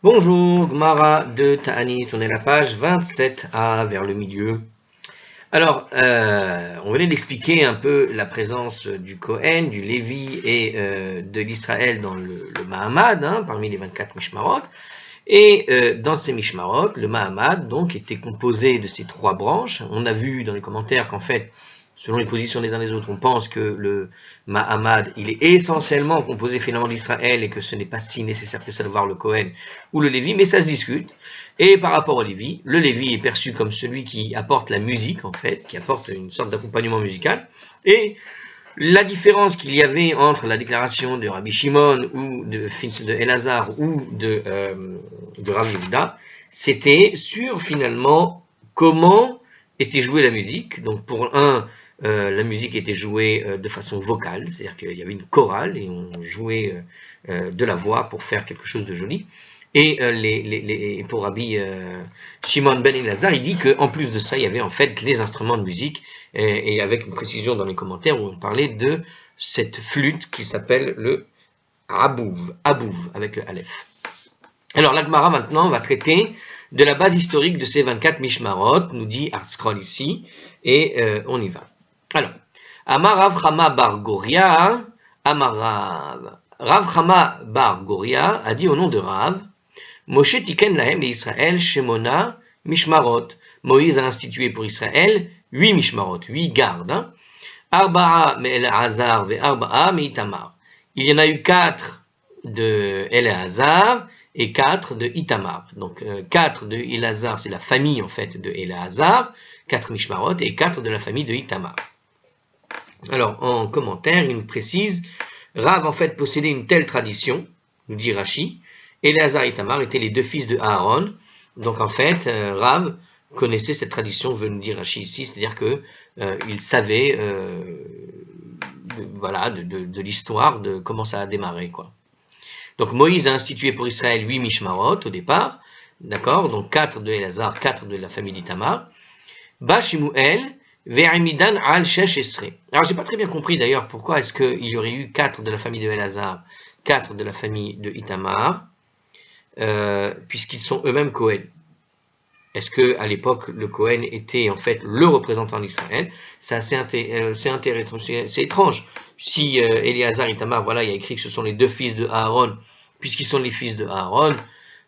Bonjour, Gmara de Ta'anit, on est à la page 27a vers le milieu. Alors, on venait d'expliquer un peu la présence du Kohen, du Lévi et de l'Israël dans le Mahamad, parmi les 24 Mishmarot. Et dans ces Mishmarot, le Mahamad donc était composé de ces trois branches. On a vu dans les commentaires qu'en fait, selon les positions des uns des autres, on pense que le Mahamad, il est essentiellement composé finalement d'Israël et que ce n'est pas si nécessaire que ça de voir le Kohen ou le Lévi, mais ça se discute. Et par rapport au Lévi, le Lévi est perçu comme celui qui apporte la musique en fait, qui apporte une sorte d'accompagnement musical. Et la différence qu'il y avait entre la déclaration de Rabbi Shimon ou de Elazar ou de Rabbi Yehuda, c'était sur finalement comment était jouée la musique. Donc pour un, la musique était jouée de façon vocale, c'est-à-dire qu'il y avait une chorale et on jouait de la voix pour faire quelque chose de joli. Et pour Rabbi Shimon ben Elazar, il dit qu'en plus de ça, il y avait en fait les instruments de musique, et avec une précision dans les commentaires où on parlait de cette flûte qui s'appelle le abouv, avec le aleph. Alors l'Agmara maintenant va traiter de la base historique de ces 24 Mishmarot, nous dit Artscroll ici, et on y va. Alors, Amar Rav Chama bar Goria, Rav Chama bar Goria a dit au nom de Rav, Moshe tiken lahem les Israël shemona mishmarot. Moïse a institué pour Israël 8 mishmarot, 8 gardes. Arba'a me Elazar ve arba'a me Itamar. Il y en a eu 4 de Elazar et 4 de Itamar. Donc 4 de Elazar, c'est la famille en fait de Elazar, 4 mishmarot, et 4 de la famille de Itamar. Alors en commentaire, il nous précise, Rav en fait possédait une telle tradition, nous dit Rashi. Elazar et Itamar étaient les deux fils de Aaron. Donc en fait, Rav connaissait cette tradition, veut nous dire Rashi ici, c'est-à-dire qu'il savait de l'histoire, de comment ça a démarré, quoi. Donc Moïse a institué pour Israël 8 Mishmarot au départ, d'accord, donc 4 de Elazar, 4 de la famille d'Itamar. Bashimuel, Ve'amidan al Shesh Esre. Alors j'ai pas très bien compris d'ailleurs pourquoi est-ce qu'il y aurait eu 4 de la famille de Elazar, 4 de la famille de Itamar, puisqu'ils sont eux-mêmes Kohen. Est-ce qu'à l'époque, le Kohen était en fait le représentant d'Israël? C'est assez intéressant, c'est étrange. Si Éléazar et Itamar, voilà, il y a écrit que ce sont les deux fils de Aaron, puisqu'ils sont les fils de Aaron,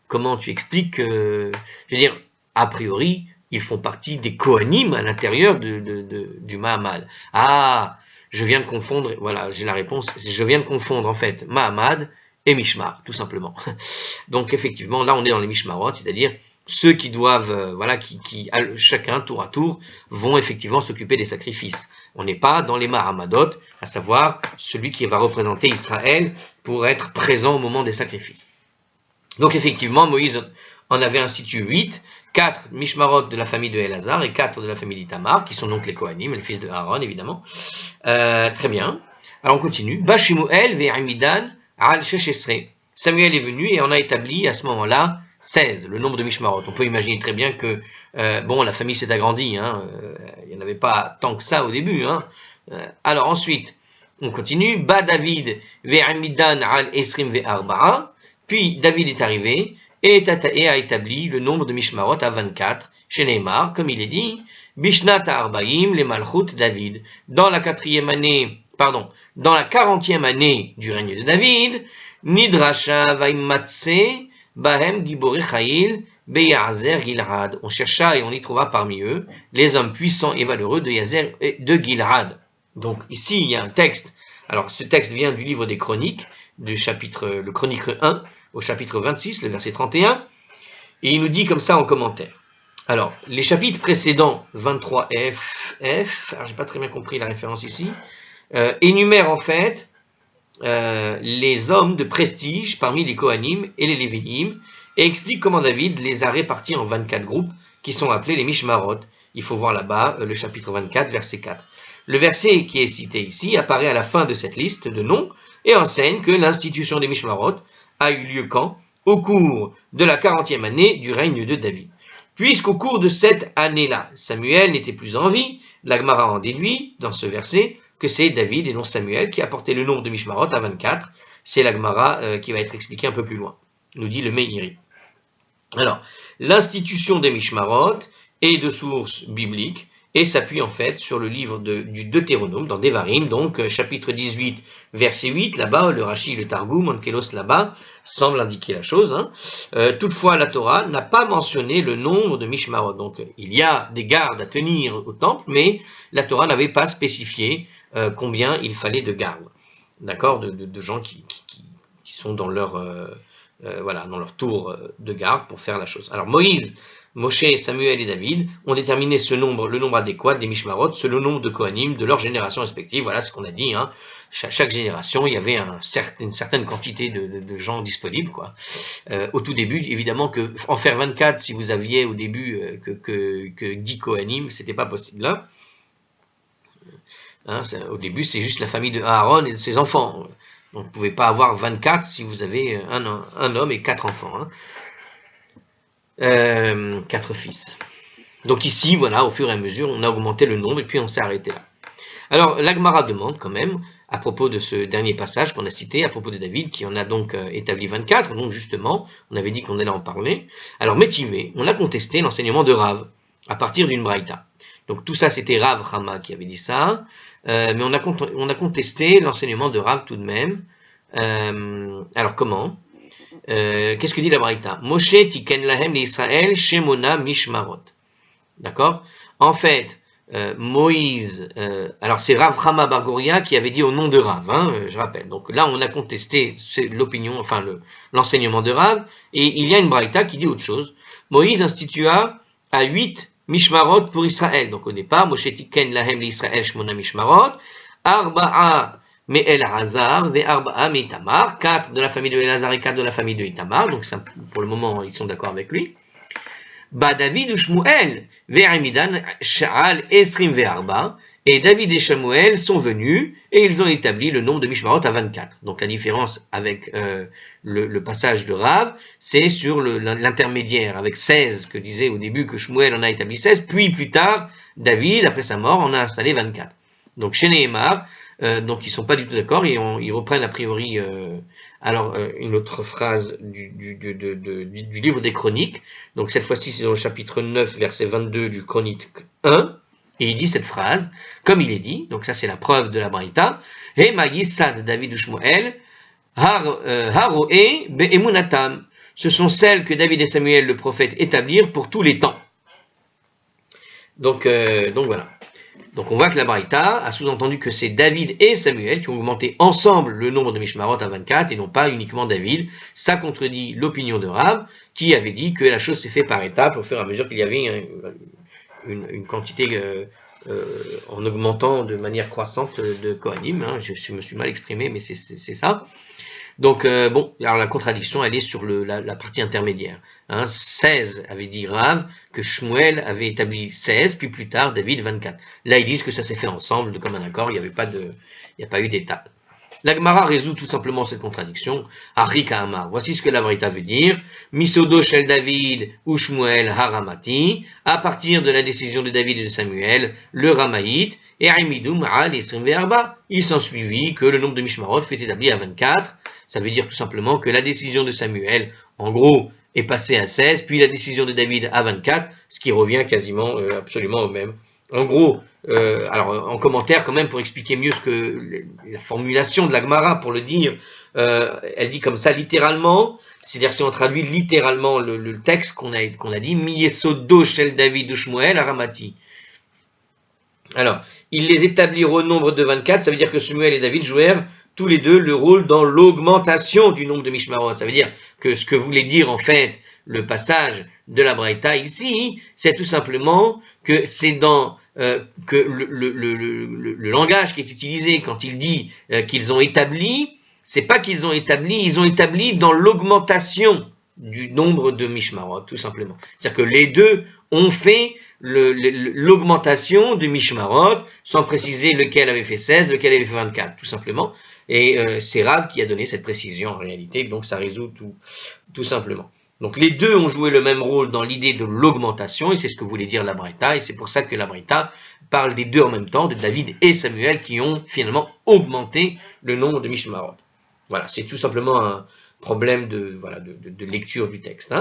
comment tu expliques que, je veux dire, a priori, ils font partie des Kohanim à l'intérieur du Mahamad. Ah, je viens de confondre, voilà, j'ai la réponse, je viens de confondre en fait Mahamad et Mishmar, tout simplement. Donc effectivement, là on est dans les Mishmarot, c'est-à-dire ceux qui doivent, qui chacun, tour à tour, vont effectivement s'occuper des sacrifices. On n'est pas dans les Mahamadot, à savoir celui qui va représenter Israël pour être présent au moment des sacrifices. Donc effectivement, Moïse en avait institué 8, 4 Mishmarot de la famille de Elazar et 4 de la famille d'Itamar, qui sont donc les Kohanim, les fils de Aaron, évidemment. Très bien. Alors on continue. Bashimuel ve'amidan al sheshesre. Samuel est venu et on a établi à ce moment-là 16, le nombre de Mishmarot. On peut imaginer très bien que, la famille s'est agrandie, il n'y en avait pas tant que ça au début. Alors ensuite, on continue. Ba David ve'amidan al esrim ve'arba'a. Puis David est arrivé et a établi le nombre de Mishmarot à 24, chez Neymar, comme il est dit, Bishnat Arbaim, les Malchut David. Dans la 40e année du règne de David, Nidrasha Vaimatse, Bahem Gibore Chail, Beyazer Gilhad. On chercha et on y trouva parmi eux les hommes puissants et valeureux de Yazer et de Gilhad. Donc ici, il y a un texte. Alors ce texte vient du livre des Chroniques, le Chronique 1, au chapitre 26, le verset 31, et il nous dit comme ça en commentaire. Alors, les chapitres précédents, 23F, alors j'ai pas très bien compris la référence ici, énumèrent en fait les hommes de prestige parmi les Kohanim et les Lévinim, et expliquent comment David les a répartis en 24 groupes, qui sont appelés les Mishmarot. Il faut voir là-bas le chapitre 24, verset 4. Le verset qui est cité ici apparaît à la fin de cette liste de noms, et enseigne que l'institution des Mishmarot a eu lieu quand? Au cours de la 40e année du règne de David. Puisqu'au cours de cette année-là, Samuel n'était plus en vie, la Gemara en déduit, dans ce verset, que c'est David et non Samuel qui a porté le nombre de Mishmarot à 24. C'est la Gemara qui va être expliquée un peu plus loin, nous dit le Meiri. Alors, l'institution des Mishmarot est de source biblique et s'appuie en fait sur le livre du Deutéronome, dans Devarim, donc chapitre 18, verset 8, là-bas, le Rashi, le Targum, Onkelos là-bas, semble indiquer la chose. Toutefois, la Torah n'a pas mentionné le nombre de Mishmarot. Donc, il y a des gardes à tenir au temple, mais la Torah n'avait pas spécifié combien il fallait de gardes. D'accord, de gens qui sont dans leur voilà, dans leur tour de garde pour faire la chose. Alors Moïse, Moshe, Samuel et David ont déterminé ce nombre, le nombre adéquat des Mishmarot, selon le nombre de Kohanim de leurs générations respectives. Voilà ce qu'on a dit. Chaque génération, il y avait une certaine quantité de gens disponibles, quoi. Au tout début, évidemment que en faire 24, si vous aviez au début que 10 Kohanim, c'était pas possible là. Au début, c'est juste la famille de Aaron et de ses enfants. Donc, vous ne pouvez pas avoir 24 si vous avez un homme et 4 enfants. 4 fils. Donc ici, voilà, au fur et à mesure, on a augmenté le nombre et puis on s'est arrêté là. Alors, l'Agmara demande quand même, à propos de ce dernier passage qu'on a cité, à propos de David, qui en a donc établi 24, donc justement, on avait dit qu'on allait en parler. Alors, Métivé, on a contesté l'enseignement de Rav, à partir d'une braïta. Donc tout ça, c'était Rav Chama qui avait dit ça, mais on a contesté l'enseignement de Rav tout de même. Alors comment qu'est-ce que dit la braïta? Moshe tiken lahem l'Israël shemona mishmarot. D'accord? En fait, Moïse, alors c'est Rav Chama Bar Goria qui avait dit au nom de Rav, je rappelle. Donc là, on a contesté l'opinion, enfin l'enseignement de Rav, et il y a une braïta qui dit autre chose. Moïse institua à 8 mishmarot pour Israël. Donc au départ, Moshe tiken lahem l'Israël shemona mishmarot, arba'a mais Elazar, ve arba'a me Itamar, 4 de la famille de Elazar et 4 de la famille de Itamar, donc ça, pour le moment ils sont d'accord avec lui. Ba David ou Shmuel, ve Amidan Sha'al Esrim ve Arba, et David et Shmuel sont venus et ils ont établi le nombre de Mishmarot à 24. Donc la différence avec le passage de Rav, c'est sur l'intermédiaire, avec 16 que disait au début que Shmuel en a établi 16, puis plus tard, David, après sa mort, en a installé 24. Donc chez Nehemar, donc ils ne sont pas du tout d'accord et ils reprennent a priori une autre phrase du livre des Chroniques. Donc cette fois-ci c'est dans le chapitre 9 verset 22 du Chronique 1 et il dit cette phrase comme il est dit. Donc ça c'est la preuve de la Braïta. He Magissad David Shmuel Haroe be'emunatam. Ce sont celles que David et Samuel le prophète établirent pour tous les temps. Donc voilà. Donc on voit que la Braïta a sous-entendu que c'est David et Samuel qui ont augmenté ensemble le nombre de Mishmarot à 24 et non pas uniquement David. Ça contredit l'opinion de Rav qui avait dit que la chose s'est faite par étapes au fur et à mesure qu'il y avait une quantité en augmentant de manière croissante de Kohanim. Je me suis mal exprimé mais c'est ça. Donc bon, alors la contradiction elle est sur la partie intermédiaire. 16 avait dit Rav que Shmuel avait établi 16, puis plus tard David 24. Là ils disent que ça s'est fait ensemble, comme un accord, il n'y a pas eu d'étape. La Gemara résout tout simplement cette contradiction. Arika Amar. Voici ce que la Braïta veut dire. Misodo shel David ou Shmuel haramati. À partir de la décision de David et de Samuel, le Ramaït, et Aimidum al Esrim ve'arba. Il s'ensuivit que le nombre de Mishmarot fut établi à 24. Ça veut dire tout simplement que la décision de Samuel, en gros, est passée à 16, puis la décision de David à 24, ce qui revient quasiment absolument au même. En gros, alors en commentaire quand même pour expliquer mieux ce que la formulation de la Gemara pour le dire, elle dit comme ça littéralement, c'est-à-dire si on traduit littéralement le texte qu'on a dit, Miyesodo shel David Shmuel aramati. Alors, ils les établirent au nombre de 24, ça veut dire que Shmuel et David jouèrent tous les deux le rôle dans l'augmentation du nombre de Mishmarot. Ça veut dire que ce que voulait dire en fait le passage de la Braïta ici, c'est tout simplement que c'est dans que le langage qui est utilisé quand il dit qu'ils ont établi, c'est pas qu'ils ont établi dans l'augmentation du nombre de Mishmarot, tout simplement. C'est-à-dire que les deux ont fait l'augmentation du Mishmarot, sans préciser lequel avait fait 16, lequel avait fait 24, tout simplement. Et c'est Rav qui a donné cette précision en réalité, donc ça résout tout simplement. Donc les deux ont joué le même rôle dans l'idée de l'augmentation, et c'est ce que voulait dire la Braïta, et c'est pour ça que la Braïta parle des deux en même temps, de David et Samuel, qui ont finalement augmenté le nombre de Mishmarot. Voilà, c'est tout simplement un problème de lecture du texte.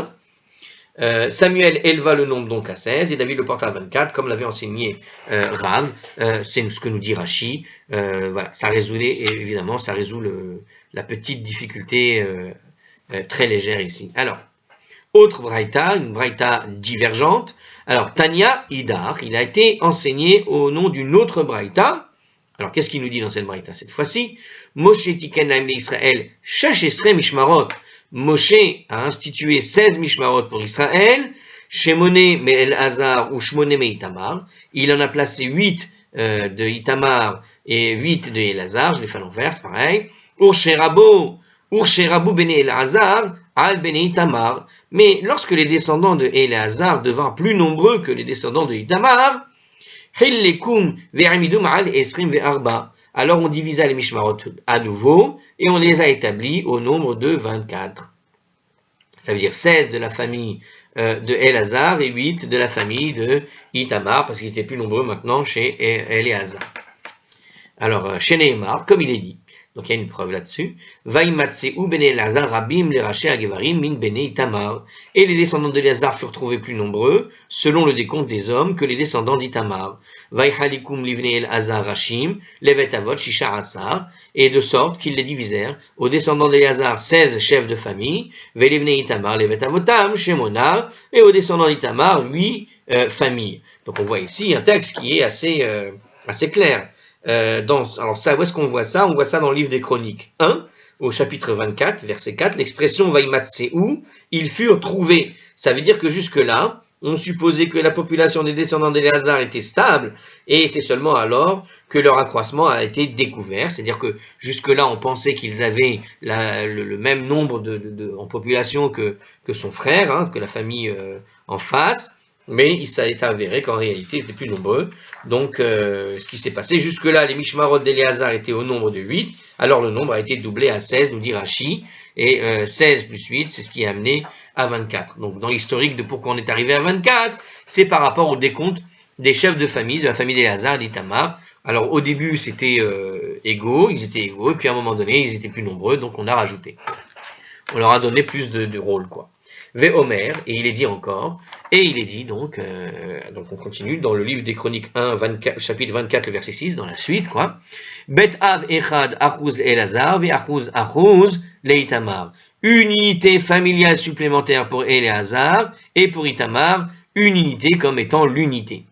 Samuel éleva le nombre donc à 16 et David le porta à 24, comme l'avait enseigné Rav. C'est ce que nous dit Rashi. Voilà, ça résoudait, évidemment, ça résout la petite difficulté très légère ici. Alors, autre braïta, une braïta divergente. Alors, Tanya Idar, il a été enseigné au nom d'une autre braïta. Alors, qu'est-ce qu'il nous dit dans cette braïta cette fois-ci? Moshe tiken laim Israël, shesh esrei mishmarot. Moshe a institué 16 mishmarot pour Israël, Shemone me El-Hazar ou Shmone me Itamar. Il en a placé 8 de Itamar et 8 de El-Hazar, je l'ai fait à l'envers, c'est pareil. Ursherabu bene El-Hazar, al bene Itamar. Mais lorsque les descendants de El-Hazar devinrent plus nombreux que les descendants de Itamar, Hillekum ve'amidum al esrim ve'arba. Alors on divisa les mishmarot à nouveau et on les a établis au nombre de 24. Ça veut dire 16 de la famille de Elazar et 8 de la famille de Itamar, parce qu'ils étaient plus nombreux maintenant chez Eleazar. Alors, chez Nehemar, comme il est dit, donc il y a une preuve là-dessus, Vaimatseu bene Elazar rabim le raché agevarim min bene Itamar. Et les descendants d'Elazar furent trouvés plus nombreux, selon le décompte des hommes, que les descendants d'Itamar. Vaihalikum livne Elazar rachim, levet avot shisha asar, et de sorte qu'ils les divisèrent. Aux descendants d'Elazar, 16 chefs de famille, velivne Itamar levet avotam, shemona, et aux descendants d'Itamar, 8 familles. Donc on voit ici un texte qui est assez clair. Alors ça, où est-ce qu'on voit ça? On voit ça dans le livre des Chroniques 1, au chapitre 24, verset 4, l'expression Vaimatseu, ils furent trouvés. Ça veut dire que jusque-là, on supposait que la population des descendants d'Éléazar était stable, et c'est seulement alors que leur accroissement a été découvert. C'est-à-dire que jusque-là, on pensait qu'ils avaient le même nombre en population que son frère, hein, que la famille en face. Mais ça a été avéré qu'en réalité, ils étaient plus nombreux. Donc, ce qui s'est passé, jusque-là, les Mishmarot d'Éléazar étaient au nombre de 8. Alors, le nombre a été doublé à 16, nous dit Rashi. Et 16 plus 8, c'est ce qui est amené à 24. Donc, dans l'historique de pourquoi on est arrivé à 24, c'est par rapport au décompte des chefs de la famille d'Éléazar et d'Itamar. Alors, au début, c'était égaux, ils étaient égaux. Et puis, à un moment donné, ils étaient plus nombreux. Donc, on a rajouté. On leur a donné plus de rôle, quoi. Ve'omer, et il est dit encore, et il est dit donc on continue dans le livre des Chroniques 1, chapitre 24, le verset 6, dans la suite, quoi. Bet av echad achuz Elazar ve'achuz achuz le'itamar. Une unité familiale supplémentaire pour Éléazar et pour Itamar, une unité comme étant l'unité.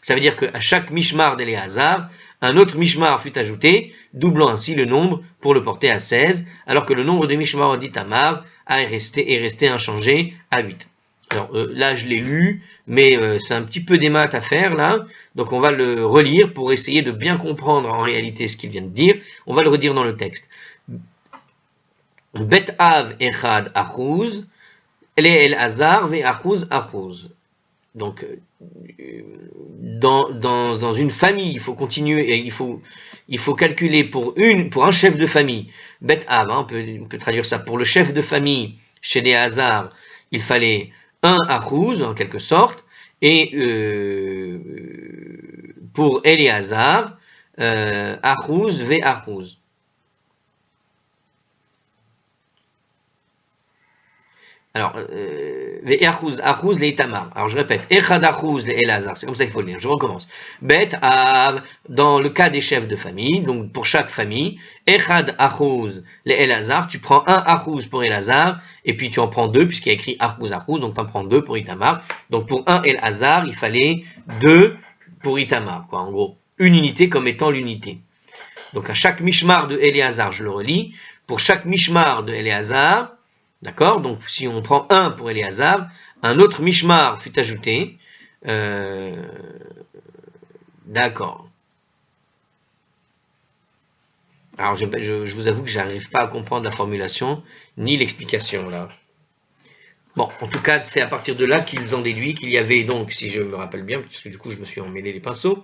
Ça veut dire qu'à chaque mishmar d'Éléazar, un autre mishmar fut ajouté, doublant ainsi le nombre pour le porter à 16, alors que le nombre de mishmar d'Itamar est resté inchangé à 8. Alors là, je l'ai lu, mais c'est un petit peu des maths à faire là, donc on va le relire pour essayer de bien comprendre en réalité ce qu'il vient de dire. On va le redire dans le texte. Bet av echad achuz, le el azar ve achuz achuz. Donc dans une famille, il faut continuer, il faut calculer pour un chef de famille. Bet av, hein, on peut traduire ça pour le chef de famille chez les Hazar, il fallait un achuz en quelque sorte, et pour Éléazar, achuz ve achuz. Alors, achuz le Itamar. Alors je répète, echad achuz le Elazar, c'est comme ça qu'il faut le lire. Je recommence. Bet av, dans le cas des chefs de famille, donc pour chaque famille, echad achuz le Elazar, tu prends un achuz pour Elazar, et puis tu en prends deux, puisqu'il y a écrit achuz achuz, donc tu en prends deux pour Itamar. Donc pour un Elazar, il fallait deux pour Itamar, quoi, en gros. Une unité comme étant l'unité. Donc à chaque mishmar de Éléazar, je le relis, pour chaque mishmar de Éléazar, d'accord? Donc, si on prend un pour Éléazar, un autre mishmar fut ajouté. D'accord. Alors, je vous avoue que je n'arrive pas à comprendre la formulation, ni l'explication, là. Bon, en tout cas, c'est à partir de là qu'ils ont déduit qu'il y avait donc, si je me rappelle bien, parce que du coup, je me suis emmêlé les pinceaux.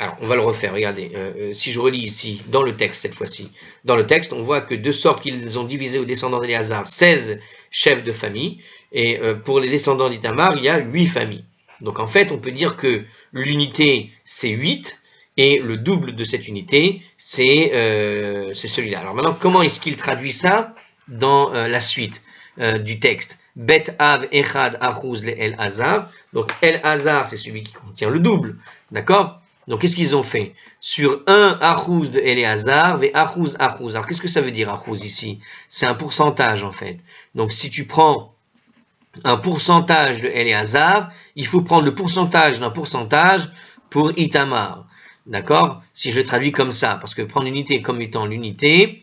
Alors, on va le refaire, regardez, si je relis ici, dans le texte cette fois-ci, dans le texte, on voit que de sorte qu'ils ont divisé aux descendants d'Éléazar 16 chefs de famille, et pour les descendants d'Itamar, il y a 8 familles. Donc en fait, on peut dire que l'unité, c'est 8, et le double de cette unité, c'est celui-là. Alors maintenant, comment est-ce qu'il traduit ça dans la suite du texte. Bet av echad achuz le el hazar. Donc el hazar, c'est celui qui contient le double. D'accord? Donc qu'est-ce qu'ils ont fait? Sur un achuz de Eleazar, ve achuz achuz. Alors qu'est-ce que ça veut dire achuz ici? C'est un pourcentage en fait. Donc si tu prends un pourcentage de Eleazar, il faut prendre le pourcentage d'un pourcentage pour Itamar. D'accord? Si je traduis comme ça, parce que prendre l'unité comme étant l'unité,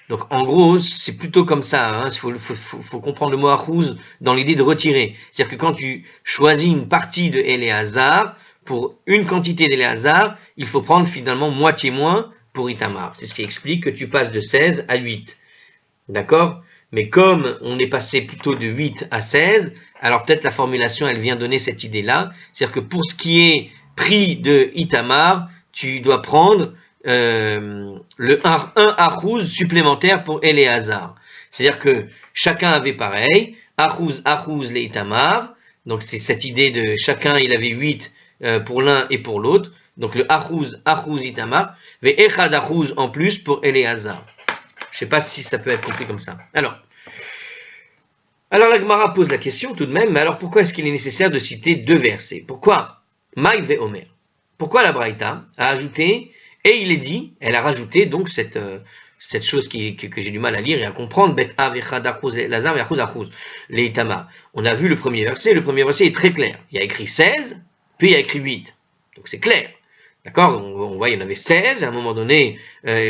donc en gros, c'est plutôt comme ça. Il faut comprendre le mot achouz dans l'idée de retirer. C'est-à-dire que quand tu choisis une partie de Eleazar, pour une quantité d'Eleazar, il faut prendre finalement moitié moins pour Itamar. C'est ce qui explique que tu passes de 16 à 8. D'accord? Mais comme on est passé plutôt de 8 à 16, alors peut-être la formulation, elle vient donner cette idée-là. C'est-à-dire que pour ce qui est prix de Itamar, tu dois prendre le 1 achouz supplémentaire pour Eleazar. C'est-à-dire que chacun avait pareil, achouz les Itamar. Donc c'est cette idée de chacun, il avait 8 pour l'un et pour l'autre. Donc le achouz Itamar, ve echad achouz en plus pour Eleazar. Je ne sais pas si ça peut être compris comme ça. Alors la Gemara pose la question tout de même, mais alors pourquoi est-ce qu'il est nécessaire de citer deux versets? Pourquoi Maï ve Omer? Pourquoi la Braïta a ajouté, et il est dit, elle a rajouté donc cette chose que j'ai du mal à lire et à comprendre, Bet av echad achuz lazar ve'achuz achuz, les Itamar. On a vu le premier verset est très clair. Il y a écrit 16, puis il y a écrit 8. Donc c'est clair. D'accord? On voit, il y en avait 16, à un moment donné,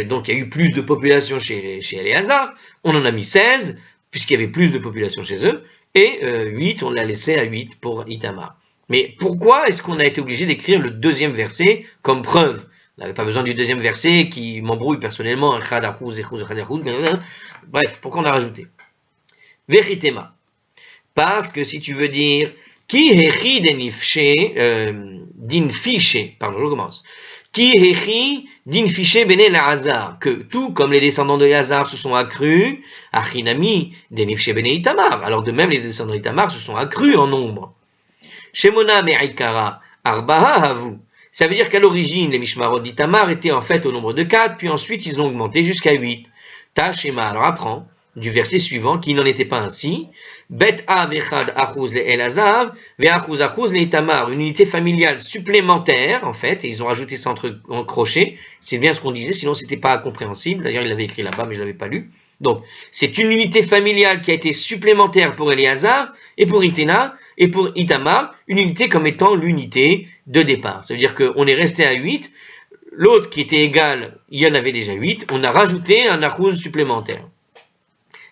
donc il y a eu plus de population chez Eleazar, on en a mis 16, puisqu'il y avait plus de population chez eux, et 8, on l'a laissé à 8 pour Itamar. Mais pourquoi est-ce qu'on a été obligé d'écrire le deuxième verset comme preuve? On n'avait pas besoin du deuxième verset qui m'embrouille personnellement, bref, pourquoi on a rajouté? Veritema. Parce que si tu veux dire Ki hechi dinfiché, pardon, je recommence. Ki hechi dinfiché bene Eleazar, que tout comme les descendants de Eleazar se sont accrus, achinami denifché bene Itamar. Alors de même, les descendants d'Itamar se sont accrus en nombre. Shemona me'ikara arbaha havu. Ça veut dire qu'à l'origine, les Mishmarot d'Itamar étaient en fait au nombre de 4, puis ensuite ils ont augmenté jusqu'à 8. Tashema, alors apprends du verset suivant qu'il n'en était pas ainsi. Bet av echad achuz le Eleazar, ve achuz achuz le Itamar, une unité familiale supplémentaire en fait, et ils ont rajouté ça en crochet. C'est bien ce qu'on disait, sinon c'était pas compréhensible. D'ailleurs, il l'avait écrit là-bas, mais je l'avais pas lu. Donc, c'est une unité familiale qui a été supplémentaire pour Eleazar et pour Itena et pour Itamar, une unité comme étant l'unité de départ. Ça veut dire qu'on est resté à 8, l'autre qui était égal, il y en avait déjà 8, on a rajouté un achuz supplémentaire.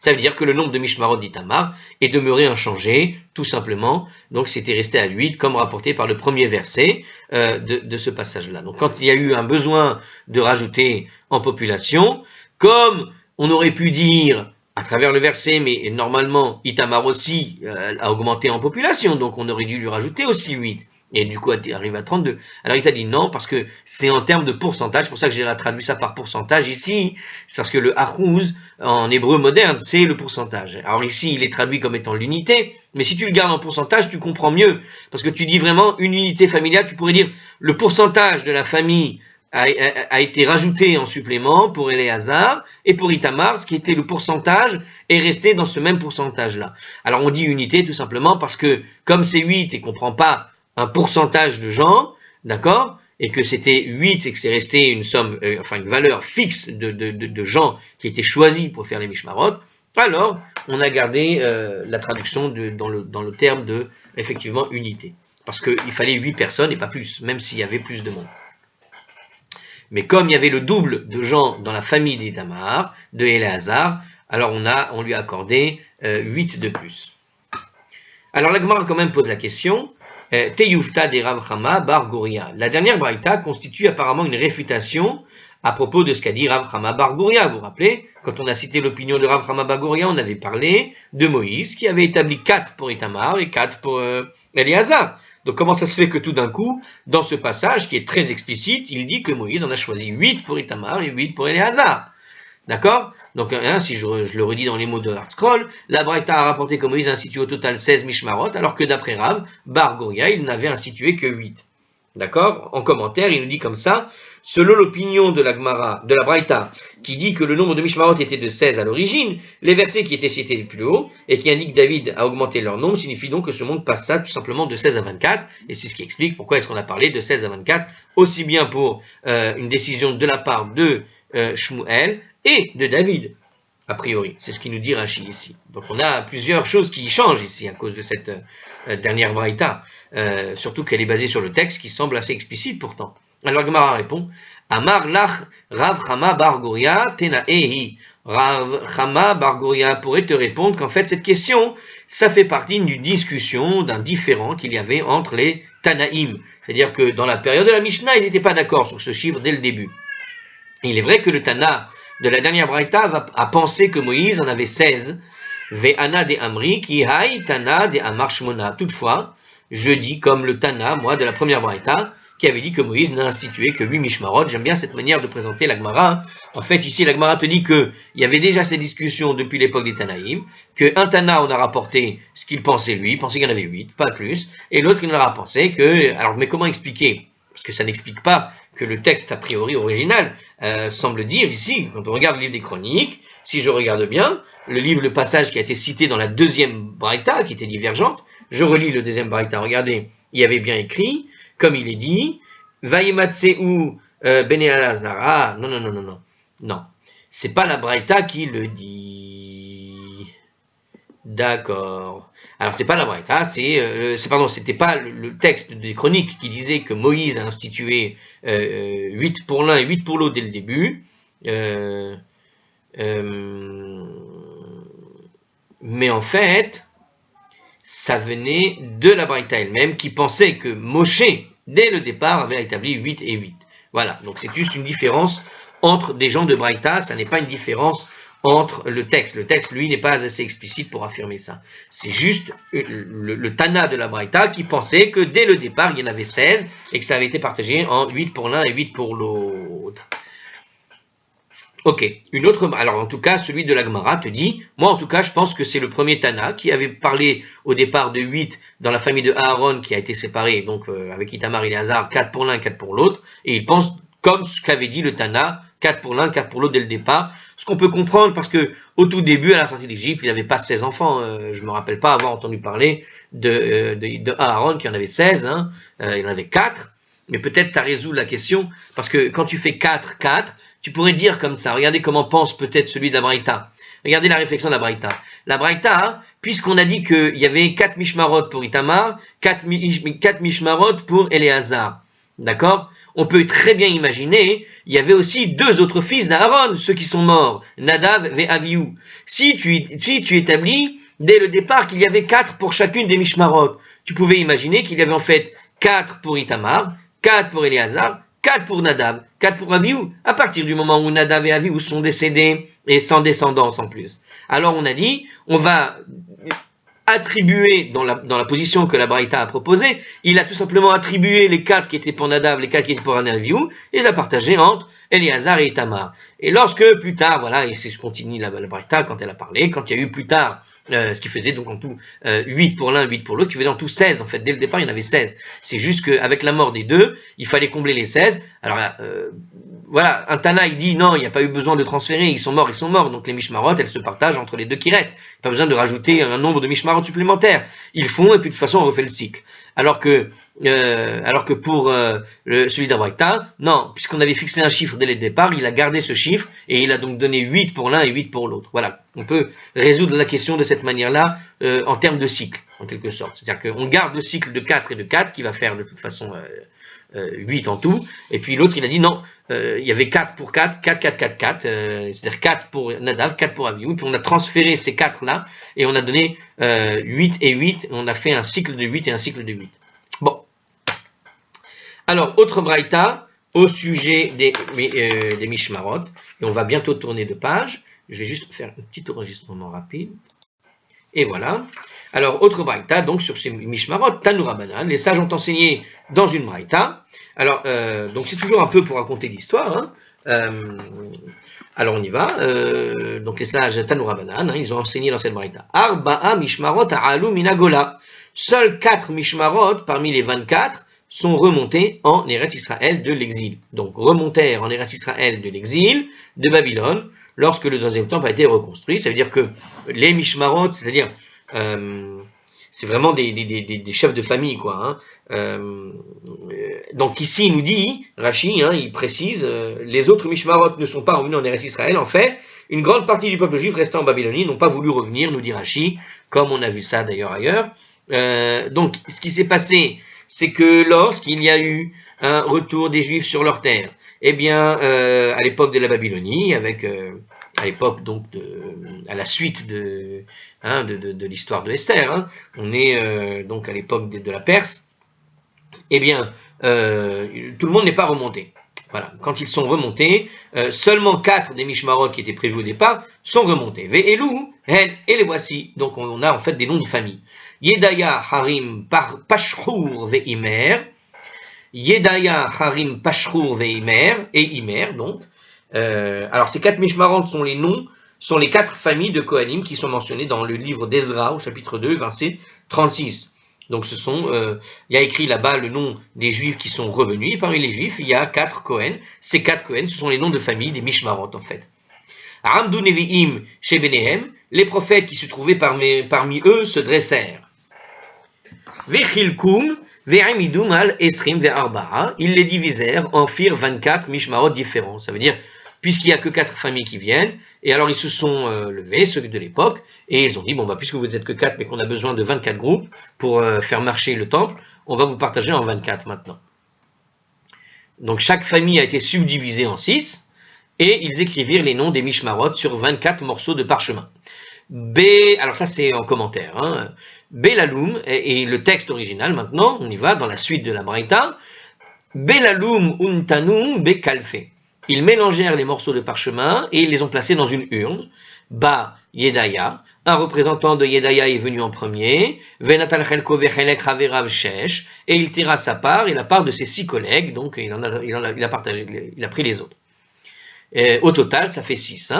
Ça veut dire que le nombre de Mishmarot d'Itamar est demeuré inchangé, tout simplement. Donc c'était resté à 8, comme rapporté par le premier verset de ce passage-là. Donc quand il y a eu un besoin de rajouter en population, comme on aurait pu dire à travers le verset, mais normalement Itamar aussi a augmenté en population, donc on aurait dû lui rajouter aussi 8. Et du coup, il arrive à 32. Alors il t'a dit non, parce que c'est en termes de pourcentage, c'est pour ça que j'ai traduit ça par pourcentage ici, c'est parce que le achouz, en hébreu moderne, c'est le pourcentage. Alors ici, il est traduit comme étant l'unité, mais si tu le gardes en pourcentage, tu comprends mieux, parce que tu dis vraiment une unité familiale, tu pourrais dire le pourcentage de la famille a été rajouté en supplément pour Eleazar, et pour Itamar, ce qui était le pourcentage est resté dans ce même pourcentage-là. Alors on dit unité tout simplement parce que, comme c'est 8 et qu'on ne prend pas un pourcentage de gens, d'accord, et que c'était 8 et que c'est resté une somme, une valeur fixe de gens qui étaient choisis pour faire les Mishmarot, alors on a gardé la traduction dans le terme de, effectivement, unité. Parce qu'il fallait 8 personnes et pas plus, même s'il y avait plus de monde. Mais comme il y avait le double de gens dans la famille d'Itamar, de Eleazar, alors on lui a accordé 8 de plus. Alors la Gemara quand même pose la question, Teyufta de Rav Chama bar Goria. La dernière braïta constitue apparemment une réfutation à propos de ce qu'a dit Rav Chama bar Goria. Vous vous rappelez, quand on a cité l'opinion de Rav Chama bar Goria, on avait parlé de Moïse qui avait établi 4 pour Itamar et 4 pour Eleazar. Donc comment ça se fait que tout d'un coup, dans ce passage qui est très explicite, il dit que Moïse en a choisi 8 pour Itamar et 8 pour Eleazar. D'accord? Donc si je le redis dans les mots de Hartscroll, la Braïta a rapporté que Moïse a institué au total 16 Mishmarot, alors que d'après Rav, bar Goria, il n'avait institué que 8. D'accord? En commentaire, il nous dit comme ça, selon l'opinion de la Gemara, de la Braïta, qui dit que le nombre de Mishmarot était de 16 à l'origine, les versets qui étaient cités plus haut, et qui indiquent David a augmenté leur nombre, signifie donc que ce monde passe ça tout simplement de 16 à 24, et c'est ce qui explique pourquoi est-ce qu'on a parlé de 16 à 24, aussi bien pour une décision de la part de Shmuel et de David, a priori. C'est ce qui nous dit Rashi ici. Donc on a plusieurs choses qui changent ici à cause de cette dernière Braïta. Surtout qu'elle est basée sur le texte qui semble assez explicite pourtant. Alors Gemara répond, Amar lach Rav Chama bar Goria tenaehi. Rav Chama bar Goria pourrait te répondre qu'en fait cette question, ça fait partie d'une discussion, d'un différend qu'il y avait entre les Tanaïm. C'est-à-dire que dans la période de la Mishnah, ils n'étaient pas d'accord sur ce chiffre dès le début. Il est vrai que le Tana de la dernière Braïta a pensé que Moïse en avait 16. Ve'ana de Amri ki hay Tana de Amar Shmona. Toutefois, je dis comme le Tana, moi, de la première Braïta, qui avait dit que Moïse n'a institué que 8 Mishmarot. J'aime bien cette manière de présenter la Gemara. En fait, ici, la Gemara te dit qu'il y avait déjà ces discussions depuis l'époque des Tanaïm, qu'un Tana, on a rapporté ce qu'il pensait lui, il pensait qu'il y en avait 8, pas plus, et l'autre, il en a pensé que... Alors, mais comment expliquer? Parce que ça n'explique pas que le texte, a priori, original, semble dire ici, quand on regarde le livre des Chroniques, si je regarde bien, le passage qui a été cité dans la deuxième Braïta, qui était divergente, je relis le deuxième Braïta, regardez, il y avait bien écrit, comme il est dit, Vayimatseu Bene Alazara, non, c'est pas la Braïta qui le dit, d'accord. Alors c'est pas la Braïta, c'était pas le texte des Chroniques qui disait que Moïse a institué 8 pour l'un et 8 pour l'autre dès le début, mais en fait, ça venait de la Braïta elle-même qui pensait que Moshe, dès le départ, avait établi 8 et 8. Voilà, donc c'est juste une différence entre des gens de Braïta, ça n'est pas une différence entre le texte. Le texte, lui, n'est pas assez explicite pour affirmer ça. C'est juste le Tana de la Braïta qui pensait que dès le départ, il y en avait 16 et que ça avait été partagé en 8 pour l'un et 8 pour l'autre. Ok, alors en tout cas, celui de la Gemara te dit, moi en tout cas, je pense que c'est le premier Tana qui avait parlé au départ de 8 dans la famille de Aaron qui a été séparée, donc avec Itamar et Léazar, 4 pour l'un, 4 pour l'autre, et il pense comme ce qu'avait dit le Tana, 4 pour l'un, 4 pour l'autre dès le départ, ce qu'on peut comprendre parce que au tout début, à la sortie d'Égypte, il n'avait pas 16 enfants, je me rappelle pas avoir entendu parler de Aaron qui en avait 16, hein, il en avait 4, mais peut-être ça résout la question, parce que quand tu fais 4, 4, tu pourrais dire comme ça, regardez comment pense peut-être celui de la Braïta. Regardez la réflexion de la Braïta. La Braïta, hein, puisqu'on a dit qu'il y avait 4 Mishmarot pour Itamar, 4 Mishmarot pour Éléazar, d'accord? On peut très bien imaginer, il y avait aussi 2 autres fils d'Aaron, ceux qui sont morts, Nadav et Avihu. Si tu établis dès le départ qu'il y avait 4 pour chacune des Mishmarot, tu pouvais imaginer qu'il y avait en fait 4 pour Itamar, 4 pour Éléazar, 4 pour Nadav, 4 pour Avihu, à partir du moment où Nadav et Avihu sont décédés et sans descendance en plus. Alors on a dit, on va attribuer dans la position que la Braïta a proposée, il a tout simplement attribué les 4 qui étaient pour Nadav, les 4 qui étaient pour Avihu, et les a partagés entre Éléazar et Itamar. Et lorsque plus tard, voilà, et c'est ce continue la Braïta quand elle a parlé, quand il y a eu plus tard ce qui faisait donc en tout 8 pour l'un, 8 pour l'autre, qui faisait en tout 16 en fait. Dès le départ, il y en avait 16. C'est juste qu'avec la mort des deux, il fallait combler les 16. Alors voilà, un Tana il dit non, il n'y a pas eu besoin de transférer, ils sont morts. Donc les Mishmarot, elles se partagent entre les deux qui restent. Pas besoin de rajouter un nombre de Mishmarot supplémentaires. Ils font et puis de toute façon on refait le cycle. Alors que pour celui d'Abraïta, non, puisqu'on avait fixé un chiffre dès le départ, il a gardé ce chiffre et il a donc donné 8 pour l'un et 8 pour l'autre. Voilà, on peut résoudre la question de cette manière-là en termes de cycle, en quelque sorte. C'est-à-dire qu'on garde le cycle de 4 et de 4 qui va faire de toute façon 8 en tout, et puis l'autre il a dit non, il y avait 4 pour 4, 4, 4, 4, 4, c'est-à-dire 4 pour Nadav, 4 pour Avihu, puis on a transféré ces 4-là, et on a donné 8 et 8, on a fait un cycle de 8 et un cycle de 8. Bon. Alors, autre braïta, au sujet des Mishmarot, et on va bientôt tourner de page, je vais juste faire un petit enregistrement rapide, et voilà. Alors, autre braïta, donc sur ces Mishmarot, Tanu Rabbanan, les sages ont enseigné dans une braïta. Alors, donc c'est toujours un peu pour raconter l'histoire. Hein. Alors on y va. Donc les sages Tanu Rabbanan, hein, ils ont enseigné dans cette braïta. Arba'a Mishmarot ha'alu minagola. Seuls 4 Mishmarot parmi les 24 sont remontés en Eretz Israël de l'exil. Donc remontèrent en Eretz Israël de l'exil de Babylone lorsque le deuxième temple a été reconstruit. Ça veut dire que les Mishmarot, c'est-à-dire c'est vraiment des chefs de famille, quoi. Donc ici il nous dit, Rashi, il précise, les autres Mishmarot ne sont pas revenus en Eretz Israël. En fait, une grande partie du peuple juif restant en Babylonie n'ont pas voulu revenir, nous dit Rashi, comme on a vu ça d'ailleurs ailleurs. Donc ce qui s'est passé, c'est que lorsqu'il y a eu un retour des Juifs sur leur terre, eh bien, à l'époque de la Babylonie, à l'époque donc à la suite de l'histoire de Esther, on est donc à l'époque de la Perse, eh bien, tout le monde n'est pas remonté. Voilà. Quand ils sont remontés, seulement 4 des Mishmarot qui étaient prévus au départ sont remontés. Ve'elu, hen, et les voici. Donc on a en fait des noms de famille. Yedaya, Harim, Pashhur, Ve'imer. Yedaya, Harim, Pashhur, Ve'imer, et Imer, donc. Alors ces 4 Mishmarot sont les 4 familles de Kohanim qui sont mentionnées dans le livre d'Ezra, au chapitre 2, verset 36. Donc il y a écrit là-bas le nom des Juifs qui sont revenus, et parmi les Juifs, il y a 4 Kohen. Ces 4 Kohen, ce sont les noms de famille des Mishmarot, en fait. Amdu Nevi'im chez Benehem, les prophètes qui se trouvaient parmi eux se dressèrent. Vechilkum, ve'amidum al esrim ve'arba'a, ils les divisèrent, en firent 24 Mishmarot différents. Ça veut dire, puisqu'il n'y a que 4 familles qui viennent, et alors ils se sont levés, ceux de l'époque, et ils ont dit, puisque vous n'êtes que 4, mais qu'on a besoin de 24 groupes pour faire marcher le temple, on va vous partager en 24 maintenant. Donc chaque famille a été subdivisée en 6, et ils écrivirent les noms des Mishmarot sur 24 morceaux de parchemin. Alors ça c'est en commentaire, Belaloum, et le texte original maintenant, on y va dans la suite de la Braïta, Belaloum untanum bekalfe. Ils mélangèrent les morceaux de parchemin et ils les ont placés dans une urne. Ba Yedaya, un représentant de Yedaya est venu en premier, Venatal Chelko vechelek haverav shesh, et il tira sa part et la part de ses 6 collègues, donc il a partagé, il a pris les autres. Au total, ça fait 6,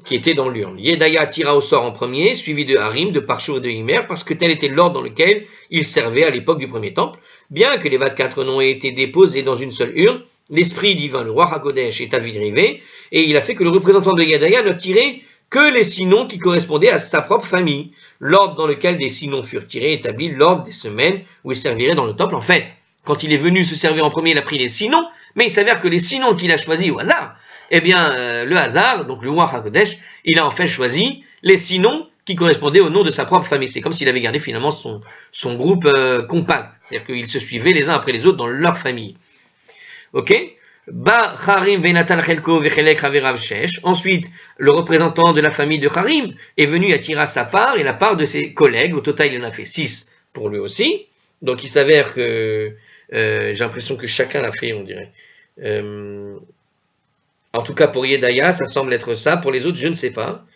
qui étaient dans l'urne. Yedaya tira au sort en premier, suivi de Harim, de Parshur et de Imer, parce que tel était l'ordre dans lequel il servait à l'époque du premier temple. Bien que les 24 noms aient été déposés dans une seule urne, l'esprit divin, le roi HaKodesh, est arrivé, et il a fait que le représentant de Yedaya ne tirait que les 6 noms qui correspondaient à sa propre famille. L'ordre dans lequel des 6 noms furent tirés établit l'ordre des semaines où il servirait dans le temple. En fait, quand il est venu se servir en premier, il a pris les 6 noms, mais il s'avère que les 6 noms qu'il a choisis au hasard, eh bien, le hasard, donc le roi HaKodesh, il a en fait choisi les 6 noms qui correspondaient au nom de sa propre famille. C'est comme s'il avait gardé finalement son groupe compact. C'est-à-dire qu'ils se suivaient les uns après les autres dans leur famille. Ok? Ba Harim venatal chelko vechelek haverav shesh. Ensuite, le représentant de la famille de Harim est venu à tirer sa part et la part de ses collègues. Au total, il en a fait 6 pour lui aussi. Donc il s'avère que j'ai l'impression que chacun l'a fait, on dirait. En tout cas, pour Yedaya, ça semble être ça. Pour les autres, je ne sais pas.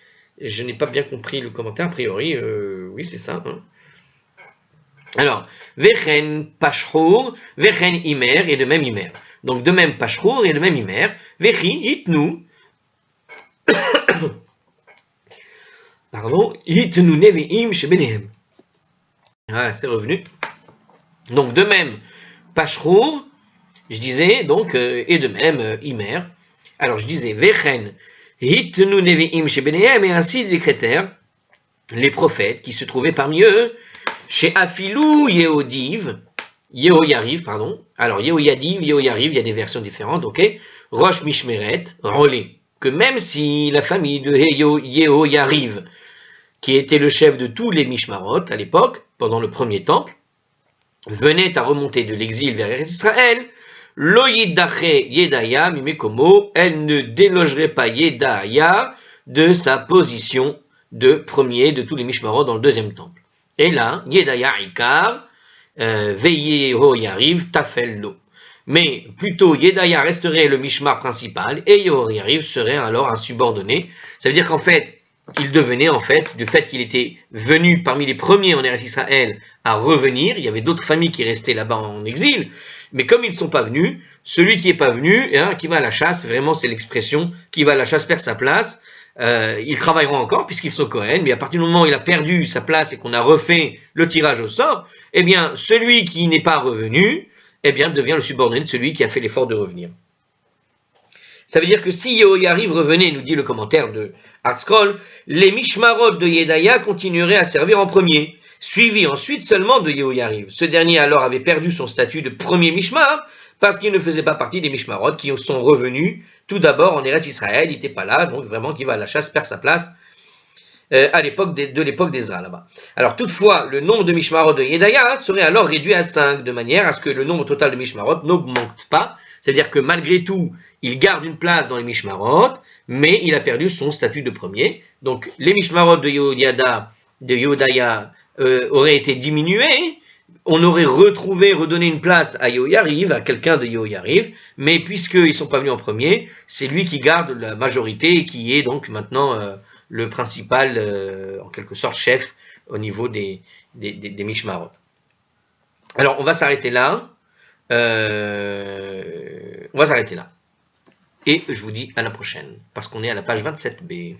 Je n'ai pas bien compris le commentaire. A priori, oui, c'est ça. Alors, Vechen Pashhur, Vechen Imer, et de même Imer. Donc, de même Pashhur et de même Imer. Vechi Itnu. Pardon. Itnu Nevi'im Shebenehem. Voilà, c'est revenu. Donc, de même Pashhur, je disais, donc, et de même Imer. Alors, je disais, Vechen, Hitnu Nevi'im Shebenehem, et ainsi les critères, les prophètes qui se trouvaient parmi eux, chez Afilou Yehoyariv, pardon. Alors, Yehoyadiv, Yehoyariv, il y a des versions différentes, ok. Rosh Mishmeret, relais. Que même si la famille de Yehoyariv, qui était le chef de tous les Mishmarot à l'époque, pendant le premier temple, venait à remonter de l'exil vers Israël, Lo yidache Yedaya mimekomo, elle ne délogerait pas Yedaya de sa position de premier de tous les Mishmarot dans le deuxième temple. Et là, Yedaya Ikar, Yehoyariv Tafello. Mais plutôt Yedaya resterait le Mishmar principal et Yehoyariv serait alors un subordonné. Ça veut dire qu'en fait, il devenait en fait, du fait qu'il était venu parmi les premiers en Eretz Israël à revenir, il y avait d'autres familles qui restaient là-bas en exil, mais comme ils ne sont pas venus, celui qui n'est pas venu, qui va à la chasse, vraiment c'est l'expression, qui va à la chasse perd sa place, ils travailleront encore puisqu'ils sont Kohen, mais à partir du moment où il a perdu sa place et qu'on a refait le tirage au sort, eh bien celui qui n'est pas revenu, eh bien, devient le subordonné de celui qui a fait l'effort de revenir. Ça veut dire que si Yehoyariv revenait, nous dit le commentaire de Hartzkroll, les Mishmarot de Yedaya continueraient à servir en premier, suivi ensuite seulement de Yehoyariv. Ce dernier alors avait perdu son statut de premier Mishmar, parce qu'il ne faisait pas partie des Mishmarot qui sont revenus tout d'abord en Eretz Israël, il n'était pas là, donc vraiment qui va à la chasse perd sa place à l'époque de l'époque d'Ezra là-bas. Alors toutefois, le nombre de Mishmarot de Yedaya serait alors réduit à 5, de manière à ce que le nombre total de Mishmarot n'augmente pas, c'est-à-dire que malgré tout, il garde une place dans les Mishmarot, mais il a perdu son statut de premier. Donc les Mishmarot de Yehudaya auraient été diminués, on aurait redonné une place à Yehoyariv, à quelqu'un de Yehoyariv, mais puisqu'ils ne sont pas venus en premier, c'est lui qui garde la majorité et qui est donc maintenant le principal, en quelque sorte, chef au niveau des Mishmarot. Alors, on va s'arrêter là. Et je vous dis à la prochaine, parce qu'on est à la page 27b.